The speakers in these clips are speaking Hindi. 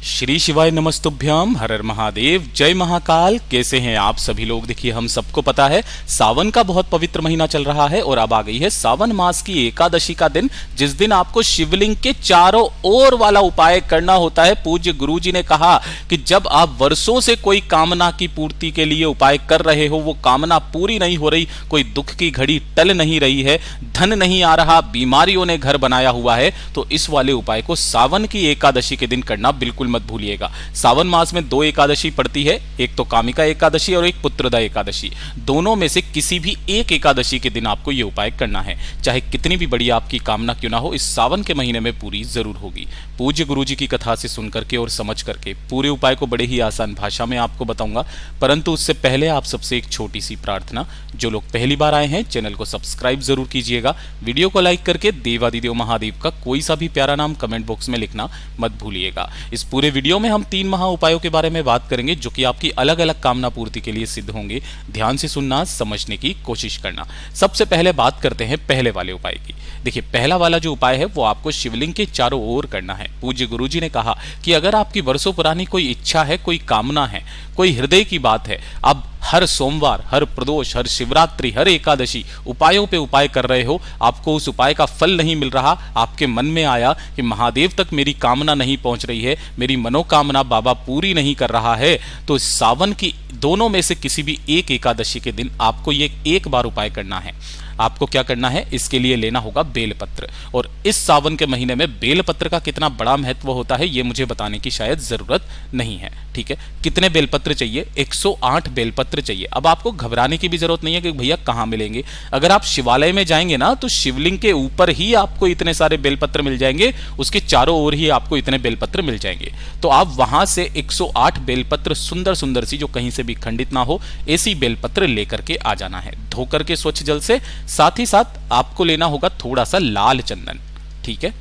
श्री शिवाय नमस्तुभ्यम, हर हर महादेव, जय महाकाल। कैसे हैं आप सभी लोग? देखिए, हम सबको पता है सावन का बहुत पवित्र महीना चल रहा है और अब आ गई है सावन मास की एकादशी का दिन, जिस दिन आपको शिवलिंग के चारों ओर वाला उपाय करना होता है। पूज्य गुरु जी ने कहा कि जब आप वर्षों से कोई कामना की पूर्ति के लिए उपाय कर रहे हो, वो कामना पूरी नहीं हो रही, कोई दुख की घड़ी टल नहीं रही है, धन नहीं आ रहा, बीमारियों ने घर बनाया हुआ है, तो इस वाले उपाय को सावन की एकादशी के दिन करना बिल्कुल मत भूलिएगा। सावन मास में दो एकादशी पड़ती है, एक तो कामिका एकादशी और एक पुत्रदा एकादशी। दोनों में से किसी भी एक एकादशी के दिन आपको यह उपाय करना है। चाहे कितनी भी बड़ी आपकी कामना क्यों ना हो, इस सावन के महीने में पूरी जरूर होगी। पूज्य गुरु जी की कथा से सुन करके और समझ करके पूरे उपाय को बड़े ही आसान भाषा में आपको बताऊंगा, परंतु उससे पहले आप सबसे एक छोटी सी प्रार्थना। जो लोग पहली बार आए हैं, चैनल को सब्सक्राइब जरूर कीजिएगा, वीडियो को लाइक करके देवादिदेव महादेव का कोई सा भी प्यारा नाम कमेंट बॉक्स में लिखना मत भूलिएगा। इस पूरे वीडियो में हम 3 महा उपायों के बारे में बात करेंगे, जो कि आपकी अलग अलग कामना पूर्ति के लिए सिद्ध होंगे। ध्यान से सुनना, समझने की कोशिश करना। सबसे पहले बात करते हैं पहले वाले उपाय की। देखिए, पहला वाला जो उपाय है वो आपको शिवलिंग के चारों ओर करना है। पूज्य गुरु जी ने कहा कि अगर आपकी वर्षों पुरानी कोई इच्छा है, कोई कामना है, कोई हृदय की बात है, अब हर सोमवार, हर प्रदोष, हर शिवरात्रि, हर एकादशी उपायों पे उपाय कर रहे हो, आपको उस उपाय का फल नहीं मिल रहा, आपके मन में आया कि महादेव तक मेरी कामना नहीं पहुंच रही है, मेरी मनोकामना बाबा पूरी नहीं कर रहा है, तो सावन की दोनों में से किसी भी एक एकादशी के दिन आपको ये एक बार उपाय करना है। आपको क्या करना है? इसके लिए लेना होगा बेलपत्र। और इस सावन के महीने में बेलपत्र का कितना बड़ा महत्व होता है, ये मुझे बताने की शायद जरूरत नहीं है। ठीक है, कितने बेलपत्र चाहिए? 108 बेलपत्र चाहिए। अब आपको घबराने की भी जरूरत नहीं है कि भैया कहाँ मिलेंगे। अगर आप शिवालय में जाएंगे ना, तो शिवलिंग के ऊपर ही आपको इतने सारे बेलपत्र मिल जाएंगे, उसके चारों ओर ही आपको इतने बेलपत्र मिल जाएंगे। तो आप वहां से 108 बेलपत्र सुंदर सुंदर सी, जो कहीं से भी खंडित ना हो, ऐसी बेलपत्र लेकर के आ जाना है, धोकर के स्वच्छ जल से। साथ ही साथ आपको लेना होगा थोड़ा सा लाल चंदन। ठीक है,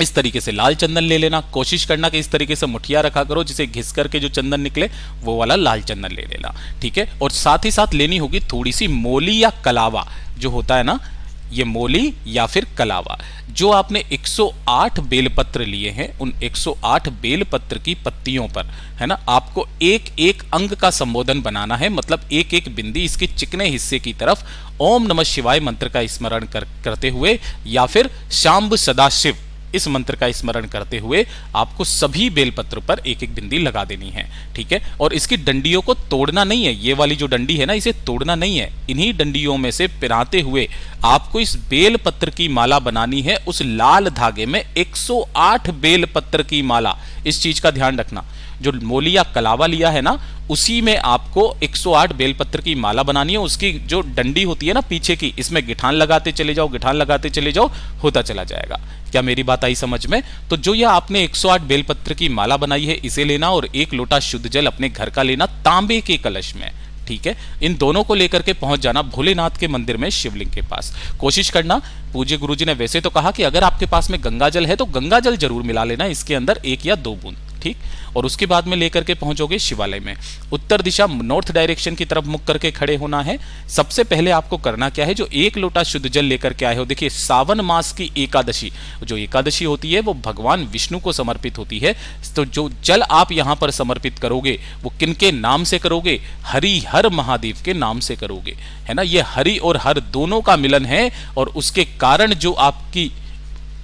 इस तरीके से लाल चंदन ले लेना। कोशिश करना कि इस तरीके से मुठिया रखा करो, जिसे घिस करके जो चंदन निकले वो वाला लाल चंदन ले लेना। ठीक है, और साथ ही साथ लेनी होगी थोड़ी सी मोली या कलावा, जो होता है ना, ये मोली या फिर कलावा। जो आपने 108 बेलपत्र लिए हैं, उन 108 बेलपत्र की पत्तियों पर, है ना, आपको एक एक अंग का संबोधन बनाना है। मतलब एक एक बिंदी इसके चिकने हिस्से की तरफ ओम नमः शिवाय मंत्र का स्मरण करते हुए, या फिर शांब सदाशिव इस मंत्र का स्मरण करते हुए आपको सभी बेलपत्र पर एक एक बिंदी लगा देनी है। ठीक है, और इसकी डंडियों को तोड़ना नहीं है। ये वाली जो डंडी है ना, इसे तोड़ना नहीं है। इन्हीं डंडियों में से पिराते हुए आपको इस बेलपत्र की माला बनानी है। उस लाल धागे में 108 बेलपत्र की माला, इस चीज का ध्यान रखना। जो मोली या कलावा लिया है ना, उसी में आपको 108 बेलपत्र की माला बनानी है। उसकी जो डंडी होती है ना पीछे की, इसमें गिठान लगाते चले जाओ, गिठान लगाते चले जाओ, होता चला जाएगा। क्या मेरी बात आई समझ में? तो जो यह आपने 108 बेलपत्र की माला बनाई है, इसे लेना और एक लोटा शुद्ध जल अपने घर का लेना, तांबे के कलश में। ठीक है, इन दोनों को लेकर के पहुंच जाना भोलेनाथ के मंदिर में, शिवलिंग के पास। कोशिश करना, पूज्य गुरु जी ने वैसे तो कहा कि अगर आपके पास में गंगा जल है तो गंगा जल जरूर मिला लेना इसके अंदर, 1 या 2 बूंद। ठीक, और उसके बाद में लेकर के पहुंचोगे शिवालय में। उत्तर दिशा, नॉर्थ डायरेक्शन की तरफ मुख करके खड़े होना है। सबसे पहले आपको करना क्या है? जो 1 लोटा शुद्ध जल लेकर के आए हो, देखिए सावन मास की एकादशी, जो एकादशी होती है वो भगवान विष्णु को समर्पित होती है। तो जो जल आप यहां पर समर्पित करोगे, वो किनके नाम से करोगे? हरि हर महादेव के नाम से करोगे, है ना। ये हरि और हर दोनों का मिलन है, और उसके कारण जो आपकी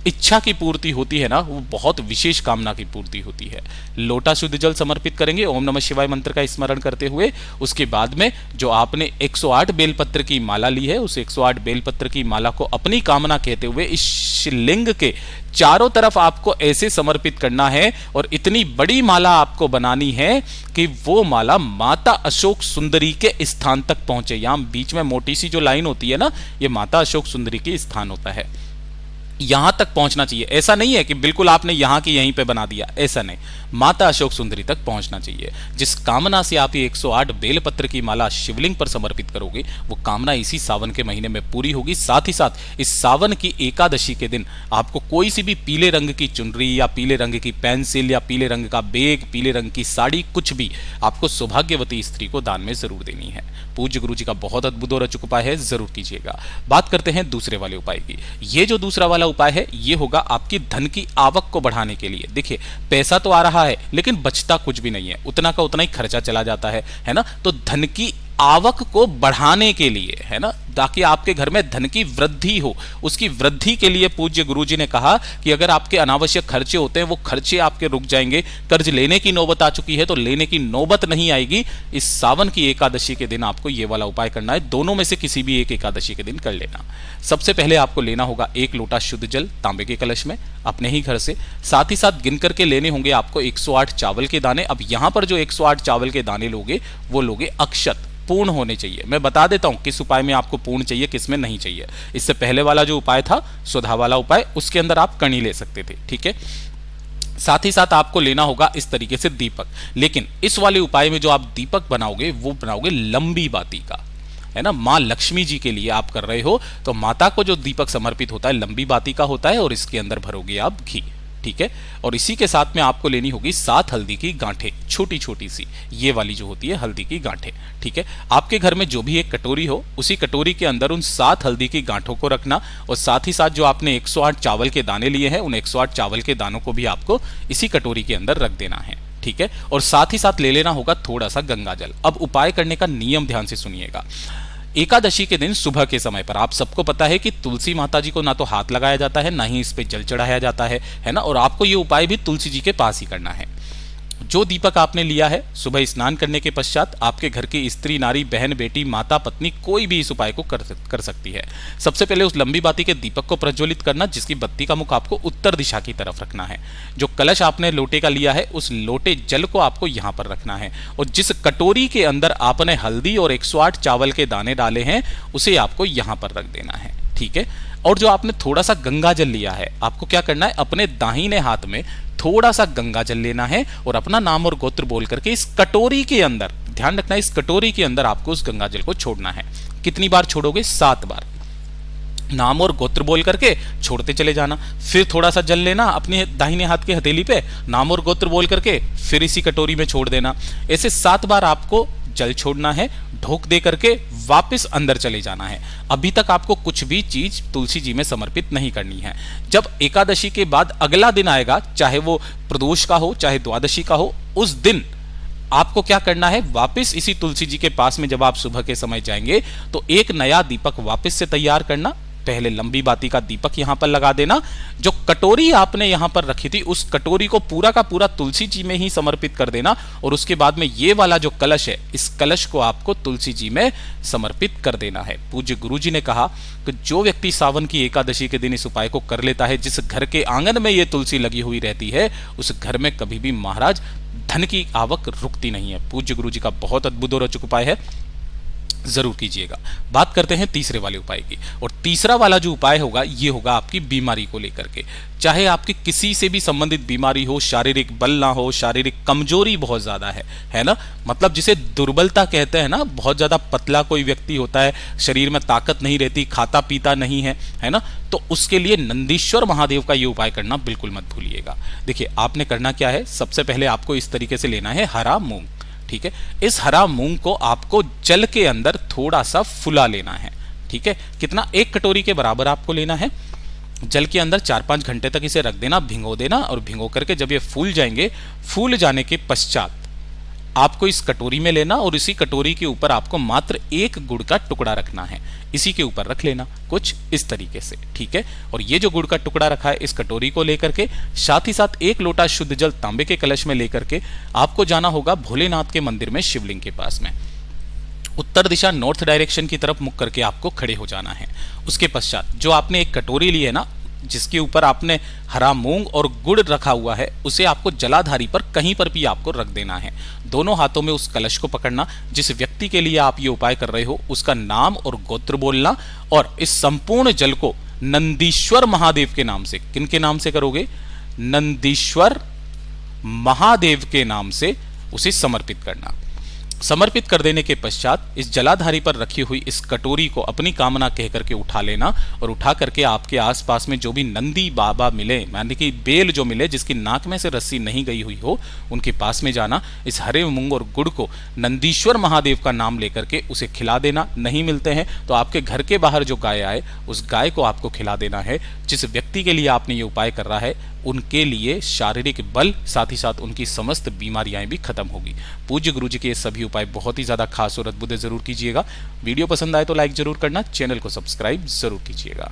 इच्छा की पूर्ति होती है ना, वो बहुत विशेष कामना की पूर्ति होती है। लोटा शुद्ध जल समर्पित करेंगे ओम नमः शिवाय मंत्र का स्मरण करते हुए। उसके बाद में जो आपने 108 बेलपत्र की माला ली है, उस 108 बेलपत्र की माला को अपनी कामना कहते हुए इस शिवलिंग के चारों तरफ आपको ऐसे समर्पित करना है। और इतनी बड़ी माला आपको बनानी है कि वो माला माता अशोक सुंदरी के स्थान तक पहुंचे। यहां बीच में मोटी सी जो लाइन होती है ना, ये माता अशोक सुंदरी के स्थान होता है, यहां तक पहुंचना चाहिए। ऐसा नहीं है कि बिल्कुल आपने यहां की यहीं पे बना दिया, ऐसा नहीं। माता अशोक सुंदरी तक पहुंचना चाहिए। जिस कामना से आप ये 108 बेलपत्र की माला शिवलिंग पर समर्पित करोगे, वो कामना इसी सावन के महीने में पूरी होगी। साथ ही साथ इस सावन की एकादशी के दिन आपको कोई सी भी पीले रंग की चुनरी या पीले रंग की पेंसिल या पीले रंग का बैग, पीले रंग की साड़ी, कुछ भी आपको सौभाग्यवती स्त्री को दान में जरूर देनी है। पूज्य गुरु जी का बहुत अद्भुत और अचूक उपाय है, जरूर कीजिएगा। बात करते हैं दूसरे वाले उपाय की। ये जो दूसरा वाला वाला उपाय है ये होगा आपकी धन की आवक को बढ़ाने के लिए। देखिए पैसा तो आ रहा है लेकिन बचता कुछ भी नहीं है, उतना का उतना ही खर्चा चला जाता है ना। तो धन की आवक को बढ़ाने के लिए, है ना, ताकि आपके घर में धन की वृद्धि हो, उसकी वृद्धि के लिए पूज्य गुरुजी ने कहा कि अगर आपके अनावश्यक खर्चे होते हैं वो खर्चे आपके रुक जाएंगे, कर्ज लेने की नौबत आ चुकी है तो लेने की नौबत नहीं आएगी। इस सावन की एकादशी के दिन आपको ये वाला उपाय करना है, दोनों में से किसी भी एक एकादशी के दिन कर लेना। सबसे पहले आपको लेना होगा 1 लोटा शुद्ध जल तांबे के कलश में अपने ही घर से, साथ ही साथ गिन करके लेने होंगे आपको 108 चावल के दाने। अब यहां पर जो 108 चावल के दाने लोगे वो लोगे अक्षत, पूर्ण होने चाहिए। मैं बता देता हूं किस उपाय में आपको पूर्ण चाहिए, किस में नहीं चाहिए। इससे पहले वाला जो उपाय था सुधा वाला उपाय, उसके अंदर आप कणी ले सकते थे, ठीक है। साथ ही साथ आपको लेना होगा इस तरीके से दीपक, लेकिन इस वाले उपाय में जो आप दीपक बनाओगे वो बनाओगे लंबी बाती का, है ना। माँ लक्ष्मी जी के लिए आप कर रहे हो तो माता को जो दीपक समर्पित होता है लंबी बाती का होता है, और इसके अंदर भरोगे आप घी, ठीक है। और इसी के साथ में आपको लेनी होगी 7 हल्दी की गांठें, छोटी छोटी सी, ये वाली जो होती है हल्दी की गांठें, ठीक है। आपके घर में जो भी एक कटोरी हो उसी कटोरी के अंदर उन 7 हल्दी की गांठों को रखना, और साथ ही साथ जो आपने 108 चावल के दाने लिए हैं उन 108 चावल के दानों को भी आपको इसी कटोरी के अंदर रख देना है, ठीक है। और साथ ही साथ ले लेना होगा थोड़ा सा गंगा जल। अब उपाय करने का नियम ध्यान से सुनिएगा। एकादशी के दिन सुबह के समय पर आप सबको पता है कि तुलसी माता जी को ना तो हाथ लगाया जाता है ना ही इस पे जल चढ़ाया जाता है ना। और आपको ये उपाय भी तुलसी जी के पास ही करना है। जो दीपक आपने लिया है सुबह स्नान करने के पश्चात आपके घर की स्त्री, नारी, बहन, बेटी, माता, पत्नी कोई भी इस उपाय को कर सकती है। सबसे पहले उस लंबी बाती के दीपक को प्रज्वलित करना, जिसकी बत्ती का मुख आपको उत्तर दिशा की तरफ रखना है। जो कलश आपने लोटे का लिया है उस लोटे जल को आपको यहां पर रखना है, और जिस कटोरी के अंदर आपने हल्दी और 108 चावल के दाने डाले हैं उसे आपको यहां पर रख देना है, ठीक है। और जो आपने थोड़ा सा गंगा जल लिया है आपको क्या करना है, अपने दाहिने हाथ में थोड़ा सा गंगा जल लेना है और अपना नाम और गोत्र बोल करके इस कटोरी के अंदर, ध्यान रखना इस कटोरी के अंदर आपको उस गंगा जल को छोड़ना है। कितनी बार छोड़ोगे? 7 बार। नाम और गोत्र बोल करके छोड़ते चले जाना, फिर थोड़ा सा जल लेना अपने दाहिने हाथ के हथेली पे, नाम और गोत्र बोल करके फिर इसी कटोरी में छोड़ देना। ऐसे 7 बार आपको जल छोड़ना है, ढोक दे करके वापस अंदर चले जाना है। अभी तक आपको कुछ भी चीज तुलसी जी में समर्पित नहीं करनी है। जब एकादशी के बाद अगला दिन आएगा, चाहे वो प्रदोष का हो चाहे द्वादशी का हो, उस दिन आपको क्या करना है, वापस इसी तुलसी जी के पास में जब आप सुबह के समय जाएंगे तो एक नया दीपक वापस से तैयार करना। पहले लंबी बाती का दीपक यहां पर लगा देना, जो कटोरी आपने यहां पर रखी थी उस कटोरी को पूरा का पूरा तुलसी जी में ही समर्पित कर देना, और उसके बाद में ये वाला जो कलश है इस कलश को आपको तुलसी जी में समर्पित कर देना है। पूज्य गुरु जी ने कहा कि जो व्यक्ति सावन की एकादशी के दिन इस उपाय को कर लेता है, जिस घर के आंगन में ये तुलसी लगी हुई रहती है उस घर में कभी भी महाराज धन की आवक रुकती नहीं है। पूज्य गुरु जी का बहुत अद्भुत और रोचक उपाय है, जरूर कीजिएगा। बात करते हैं तीसरे वाले उपाय की, और तीसरा वाला जो उपाय होगा ये होगा आपकी बीमारी को लेकर के। चाहे आपकी किसी से भी संबंधित बीमारी हो, शारीरिक बल ना हो, शारीरिक कमजोरी बहुत ज्यादा है ना, मतलब जिसे दुर्बलता कहते हैं ना, बहुत ज्यादा पतला कोई व्यक्ति होता है, शरीर में ताकत नहीं रहती, खाता पीता नहीं है ना, तो उसके लिए नंदीश्वर महादेव का ये उपाय करना बिल्कुल मत भूलिएगा। देखिए आपने करना क्या है, सबसे पहले आपको इस तरीके से लेना है हरा मूंग, ठीक है। इस हरा मूंग को आपको जल के अंदर थोड़ा सा फुला लेना है, ठीक है। कितना? 1 कटोरी के बराबर आपको लेना है। जल के अंदर 4-5 घंटे तक इसे रख देना, भिगो देना, और भिगो करके जब ये फूल जाएंगे, फूल जाने के पश्चात आपको इस कटोरी में लेना, और इसी कटोरी के ऊपर आपको मात्र 1 गुड़ का टुकड़ा रखना है, इसी के ऊपर रख लेना कुछ इस तरीके से, ठीक है। और ये जो गुड़ का टुकड़ा रखा है इस कटोरी को लेकर के, साथ ही साथ 1 लोटा शुद्ध जल तांबे के कलश में लेकर के आपको जाना होगा भोलेनाथ के मंदिर में, शिवलिंग के पास में। उत्तर दिशा नॉर्थ डायरेक्शन की तरफ मुख करके आपको खड़े हो जाना है। उसके पश्चात जो आपने एक कटोरी ली है ना, जिसके ऊपर आपने हरा मूंग और गुड़ रखा हुआ है, उसे आपको जलाधारी पर कहीं पर भी आपको रख देना है। दोनों हाथों में उस कलश को पकड़ना, जिस व्यक्ति के लिए आप ये उपाय कर रहे हो उसका नाम और गोत्र बोलना, और इस संपूर्ण जल को नंदीश्वर महादेव के नाम से, किनके नाम से करोगे? नंदीश्वर महादेव के नाम से उसे समर्पित करना। समर्पित कर देने के पश्चात इस जलाधारी पर रखी हुई इस कटोरी को अपनी कामना कह करके उठा लेना, और उठा करके आपके आसपास में जो भी नंदी बाबा मिले, यानी कि बेल जो मिले जिसकी नाक में से रस्सी नहीं गई हुई हो, उनके पास में जाना, इस हरे मूंग और गुड़ को नंदीश्वर महादेव का नाम लेकर के उसे खिला देना। नहीं मिलते हैं तो आपके घर के बाहर जो गाय आए उस गाय को आपको खिला देना है। जिस व्यक्ति के लिए आपने ये उपाय कर रहा है उनके लिए शारीरिक बल, साथ ही साथ उनकी समस्त बीमारियां भी खत्म होगी। पूज्य गुरु जी के ये सभी उपाय बहुत ही ज्यादा खास और अद्भुत जरूर कीजिएगा। वीडियो पसंद आए तो लाइक जरूर करना, चैनल को सब्सक्राइब जरूर कीजिएगा।